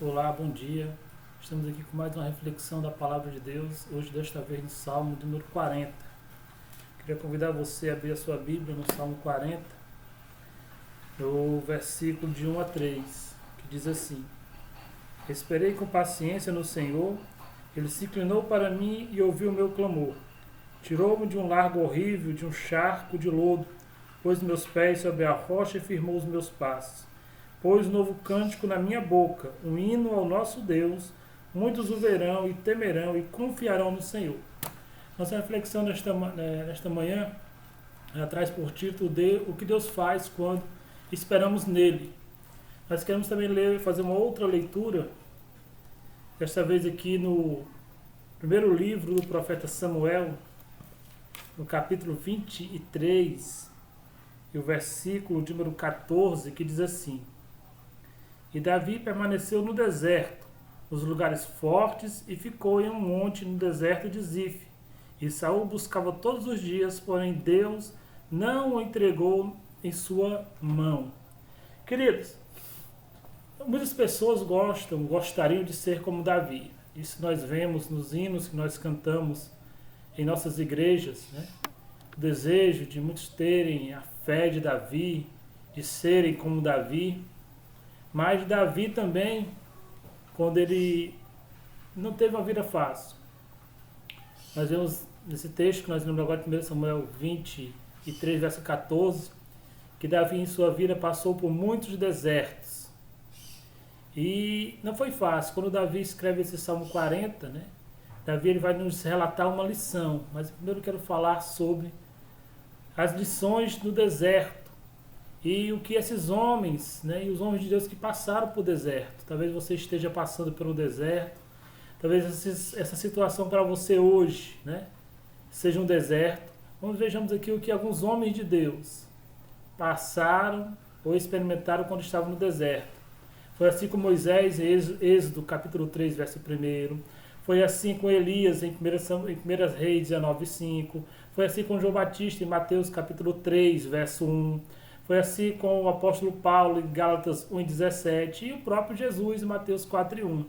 Olá, bom dia. Estamos aqui com mais uma reflexão da Palavra de Deus, hoje desta vez no Salmo número 40. Queria convidar você a abrir a sua Bíblia no Salmo 40, no versículo de 1 a 3, que diz assim: Esperei com paciência no Senhor, Ele se inclinou para mim e ouviu o meu clamor. Tirou-me de um largo horrível, de um charco de lodo, pôs meus pés sobre a rocha e firmou os meus passos. Pôs um novo cântico na minha boca, um hino ao nosso Deus. Muitos o verão e temerão e confiarão no Senhor. Nossa reflexão nesta manhã traz por título de O que Deus faz quando esperamos nele. Nós queremos também fazer uma outra leitura, desta vez aqui no primeiro livro do profeta Samuel, no capítulo 23, e o versículo número 14, que diz assim: E Davi permaneceu no deserto, nos lugares fortes, e ficou em um monte no deserto de Zif. E Saul buscava todos os dias, porém Deus não o entregou em sua mão. Queridos, muitas pessoas gostariam de ser como Davi. Isso nós vemos nos hinos que nós cantamos em nossas igrejas, né? O desejo de muitos terem a fé de Davi, de serem como Davi. Mas Davi também, quando ele não teve uma vida fácil. Nós vemos nesse texto que nós lemos agora, 1 Samuel 23, verso 14, que Davi em sua vida passou por muitos desertos. E não foi fácil. Quando Davi escreve esse Salmo 40, né, Davi ele vai nos relatar uma lição. Mas primeiro eu quero falar sobre as lições no deserto. E o que esses homens, né, e os homens de Deus que passaram por deserto. Talvez você esteja passando pelo deserto. Talvez essa situação para você hoje, né, seja um deserto. Vejamos aqui o que alguns homens de Deus passaram ou experimentaram quando estavam no deserto. Foi assim com Moisés, em Êxodo capítulo 3, verso 1. Foi assim com Elias em 1 Reis 19:5. Foi assim com João Batista em Mateus capítulo 3, verso 1. Foi assim com o apóstolo Paulo em Gálatas 1:17 e o próprio Jesus em Mateus 4:1.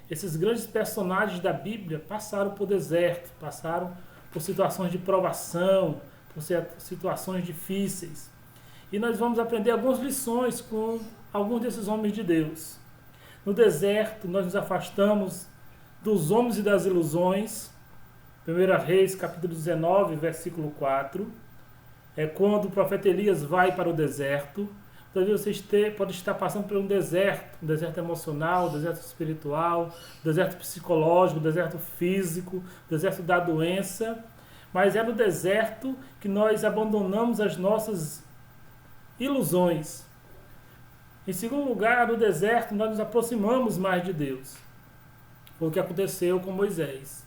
Esses grandes personagens da Bíblia passaram por deserto, passaram por situações de provação, por situações difíceis. E nós vamos aprender algumas lições com alguns desses homens de Deus. No deserto, nós nos afastamos dos homens e das ilusões. 1 Reis, capítulo 19, versículo 4. É quando o profeta Elias vai para o deserto. Talvez você pode estar passando por um deserto emocional, um deserto espiritual, um deserto psicológico, um deserto físico, um deserto da doença. Mas é no deserto que nós abandonamos as nossas ilusões. Em segundo lugar, no deserto nós nos aproximamos mais de Deus. Foi o que aconteceu com Moisés.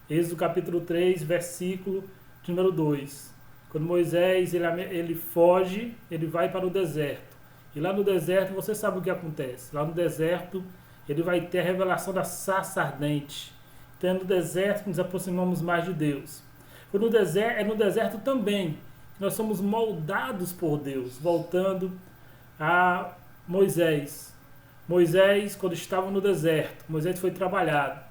Êxodo capítulo 3, versículo número 2. Quando Moisés ele foge, ele vai para o deserto. E lá no deserto, você sabe o que acontece. Lá no deserto, ele vai ter a revelação da sarça ardente. Então é no deserto que nos aproximamos mais de Deus. É no deserto também que nós somos moldados por Deus. Voltando a Moisés. Moisés, quando estava no deserto, Moisés foi trabalhado.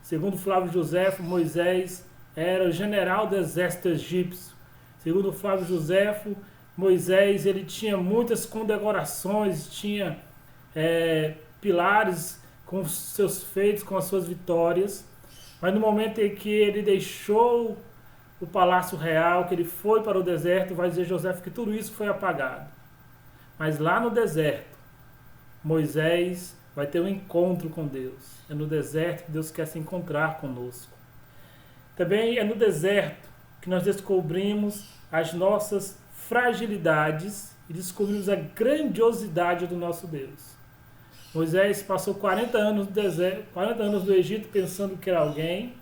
Segundo Flávio Joséfo, Moisés era o general do exército egípcio. Segundo Flávio Joséfo, Moisés ele tinha muitas condecorações, tinha pilares com os seus feitos, com as suas vitórias. Mas no momento em que ele deixou o palácio real, que ele foi para o deserto, vai dizer Joséfo que tudo isso foi apagado. Mas lá no deserto, Moisés vai ter um encontro com Deus. É no deserto que Deus quer se encontrar conosco. Também é no deserto que nós descobrimos as nossas fragilidades e descobrimos a grandiosidade do nosso Deus. Moisés passou 40 anos no deserto, 40 anos no Egito pensando que era alguém,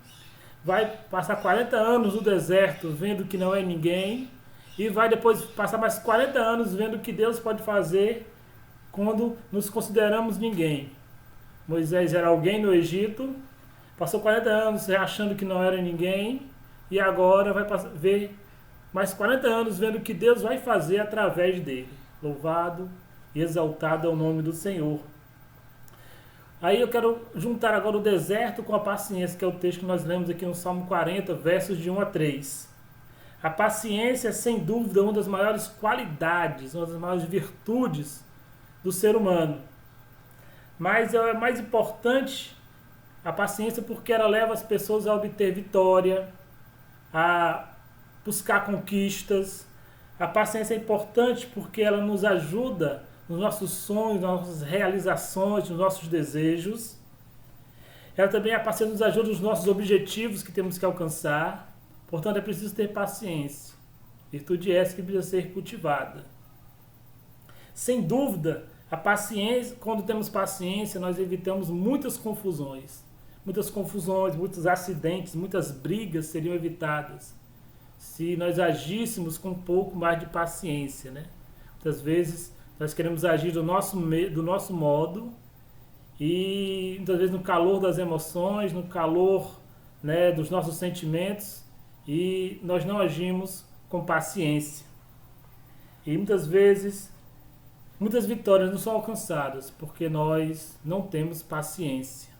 vai passar 40 anos no deserto vendo que não é ninguém, e vai depois passar mais 40 anos vendo o que Deus pode fazer quando nos consideramos ninguém. Moisés era alguém no Egito, passou 40 anos achando que não era ninguém, e agora vai ver mais 40 anos vendo o que Deus vai fazer através dele. Louvado e exaltado é o nome do Senhor. Aí eu quero juntar agora o deserto com a paciência, que é o texto que nós lemos aqui no Salmo 40, versos de 1 a 3. A paciência é, sem dúvida, uma das maiores qualidades, uma das maiores virtudes do ser humano. Mas é mais importante a paciência porque ela leva as pessoas a obter vitória, a buscar conquistas. A paciência é importante porque ela nos ajuda nos nossos sonhos, nas nossas realizações, nos nossos desejos. Ela também, a paciência nos ajuda nos nossos objetivos que temos que alcançar. Portanto, é preciso ter paciência. Virtude essa que precisa ser cultivada. Sem dúvida, a paciência, quando temos paciência, nós evitamos muitas confusões. Muitos acidentes, muitas brigas seriam evitadas se nós agíssemos com um pouco mais de paciência, né? Muitas vezes nós queremos agir do nosso modo e muitas vezes no calor das emoções, no calor, né, dos nossos sentimentos, e nós não agimos com paciência. E muitas vezes, muitas vitórias não são alcançadas porque nós não temos paciência.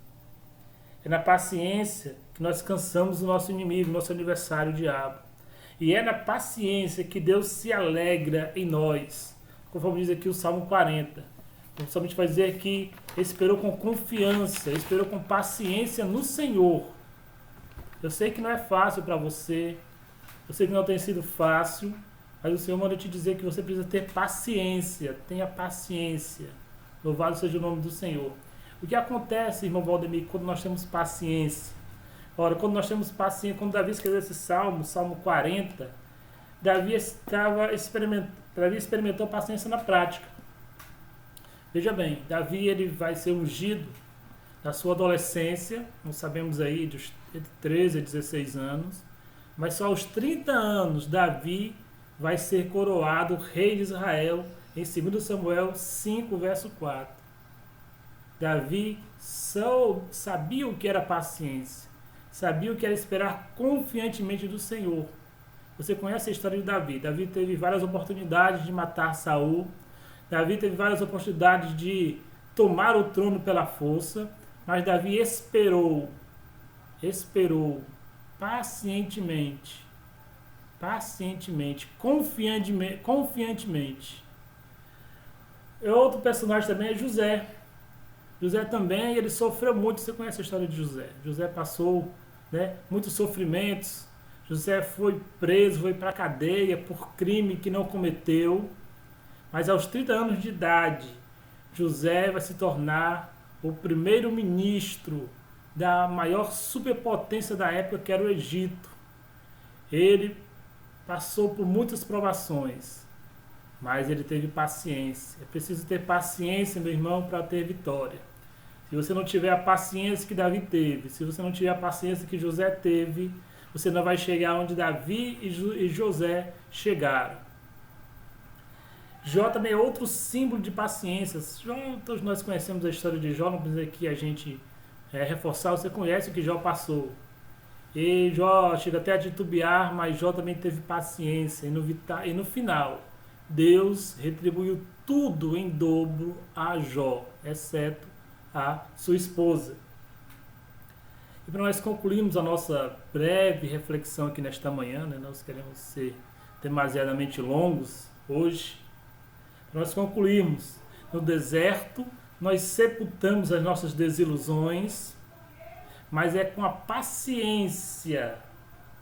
É na paciência que nós cansamos o nosso inimigo, nosso adversário, o diabo. E é na paciência que Deus se alegra em nós. Conforme diz aqui o Salmo 40. O salmista vai dizer que esperou com confiança, esperou com paciência no Senhor. Eu sei que não é fácil para você, eu sei que não tem sido fácil, mas o Senhor manda te dizer que você precisa ter paciência. Tenha paciência. Louvado seja o nome do Senhor. O que acontece, irmão Valdemir, quando nós temos paciência? Ora, quando nós temos paciência, quando Davi escreveu esse salmo, Salmo 40, Davi experimentou paciência na prática. Veja bem, Davi ele vai ser ungido na sua adolescência, não sabemos aí, de 13 a 16 anos, mas só aos 30 anos Davi vai ser coroado rei de Israel, em 2 Samuel 5, verso 4. Davi sabia o que era paciência, sabia o que era esperar confiantemente do Senhor. Você conhece a história de Davi. Davi teve várias oportunidades de matar Saul. Davi teve várias oportunidades de tomar o trono pela força. Mas Davi esperou pacientemente, confiantemente. Outro personagem também é José. José também, ele sofreu muito. Você conhece a história de José. José passou, né, muitos sofrimentos. José foi preso, foi para a cadeia por crime que não cometeu. Mas aos 30 anos de idade, José vai se tornar o primeiro ministro da maior superpotência da época, que era o Egito. Ele passou por muitas provações, mas ele teve paciência. É preciso ter paciência, meu irmão, para ter vitória. Se você não tiver a paciência que Davi teve, se você não tiver a paciência que José teve, você não vai chegar onde Davi e José chegaram. Jó também é outro símbolo de paciência. Todos nós conhecemos a história de Jó, não precisa aqui a gente reforçar, você conhece o que Jó passou. E Jó chega até a titubear, mas Jó também teve paciência. E no final, Deus retribuiu tudo em dobro a Jó, exceto a sua esposa. E para nós concluirmos a nossa breve reflexão aqui nesta manhã, né, nós queremos ser demasiadamente longos hoje, para nós concluirmos, no deserto nós sepultamos as nossas desilusões, mas é com a paciência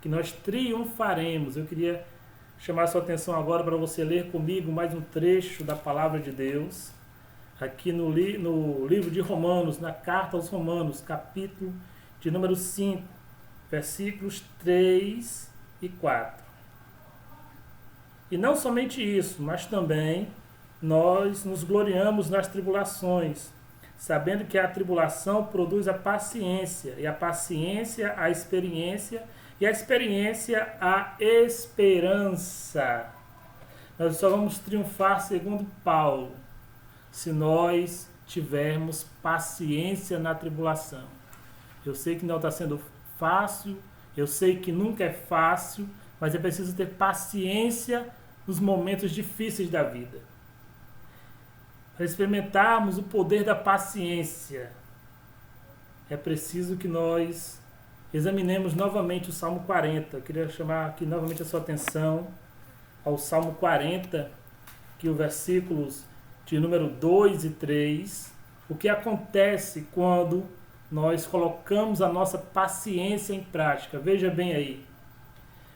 que nós triunfaremos. Eu queria chamar a sua atenção agora para você ler comigo mais um trecho da Palavra de Deus, aqui no livro de Romanos, na carta aos Romanos, capítulo de número 5, versículos 3 e 4. E não somente isso, mas também nós nos gloriamos nas tribulações, sabendo que a tribulação produz a paciência, e a paciência a experiência, e a experiência a esperança. Nós só vamos triunfar, segundo Paulo, se nós tivermos paciência na tribulação. Eu sei que não está sendo fácil, eu sei que nunca é fácil, mas é preciso ter paciência nos momentos difíceis da vida. Para experimentarmos o poder da paciência, é preciso que nós examinemos novamente o Salmo 40. Eu queria chamar aqui novamente a sua atenção ao Salmo 40, que os versículos de número 2 e 3, o que acontece quando nós colocamos a nossa paciência em prática. Veja bem aí.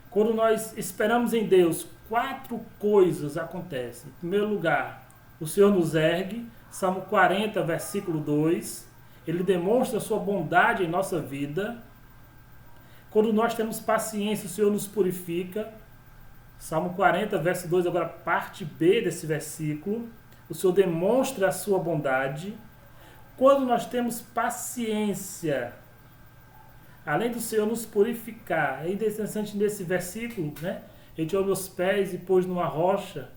Quando nós esperamos em Deus, 4 coisas acontecem. Em primeiro lugar, o Senhor nos ergue, Salmo 40, versículo 2, ele demonstra a sua bondade em nossa vida. Quando nós temos paciência, o Senhor nos purifica. Salmo 40, verso 2, agora parte B desse versículo. O Senhor demonstra a sua bondade. Quando nós temos paciência, além do Senhor nos purificar, é interessante nesse versículo, né? Ele tirou meus pés e pôs numa rocha.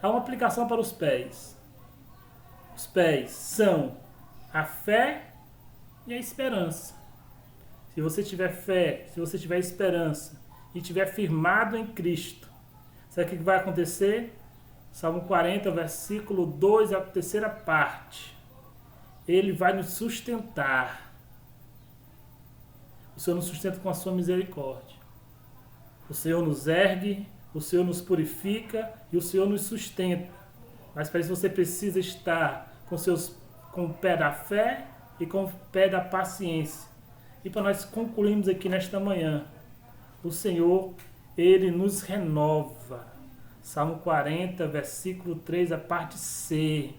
Há uma aplicação para os pés. Os pés são a fé e a esperança. Se você tiver fé, se você tiver esperança e estiver firmado em Cristo, sabe o que vai acontecer? Salmo 40, versículo 2, a terceira parte. Ele vai nos sustentar. O Senhor nos sustenta com a sua misericórdia. O Senhor nos ergue, o Senhor nos purifica e o Senhor nos sustenta. Mas para isso você precisa estar com o pé da fé e com o pé da paciência. E para nós concluirmos aqui nesta manhã, o Senhor, Ele nos renova. Salmo 40, versículo 3, a parte C.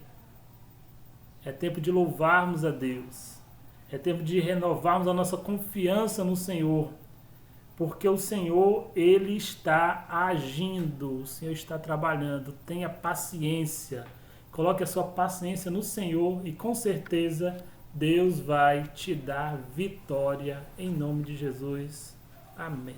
É tempo de louvarmos a Deus. É tempo de renovarmos a nossa confiança no Senhor. Porque o Senhor, Ele está agindo. O Senhor está trabalhando. Tenha paciência. Coloque a sua paciência no Senhor e com certeza Deus vai te dar vitória em nome de Jesus. Amém.